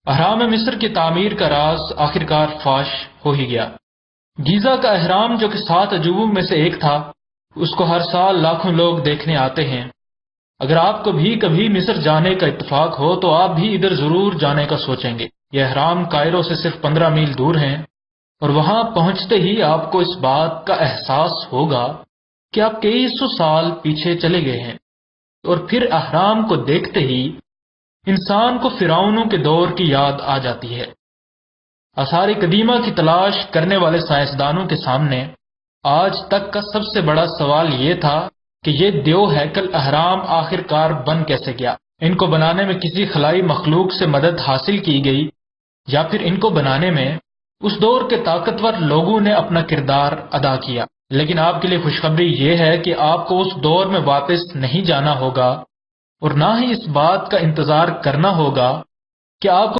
اہرام مصر کی تعمیر کا راز آخرکار فاش ہو ہی گیا۔ گیزا کا اہرام جو کہ 7 عجوبوں میں سے ایک تھا، اس کو ہر سال لاکھوں لوگ دیکھنے آتے ہیں۔ اگر آپ کو بھی کبھی مصر جانے کا اتفاق ہو تو آپ بھی ادھر ضرور جانے کا سوچیں گے۔ یہ اہرام کائرو سے صرف 15 میل دور ہیں، اور وہاں پہنچتے ہی آپ کو اس بات کا احساس ہوگا کہ آپ کئی سو سال پیچھے چلے گئے ہیں۔ اور پھر اہرام کو دیکھتے ہی انسان کو فرعونوں کے دور کی یاد آ جاتی ہے۔ آثار قدیمہ کی تلاش کرنے والے سائنسدانوں کے سامنے آج تک کا سب سے بڑا سوال یہ تھا کہ یہ دیو ہیکل اہرام آخرکار بن کیسے گیا۔ ان کو بنانے میں کسی خلائی مخلوق سے مدد حاصل کی گئی یا پھر ان کو بنانے میں اس دور کے طاقتور لوگوں نے اپنا کردار ادا کیا۔ لیکن آپ کے لیے خوشخبری یہ ہے کہ آپ کو اس دور میں واپس نہیں جانا ہوگا، اور نہ ہی اس بات کا انتظار کرنا ہوگا کہ آپ کو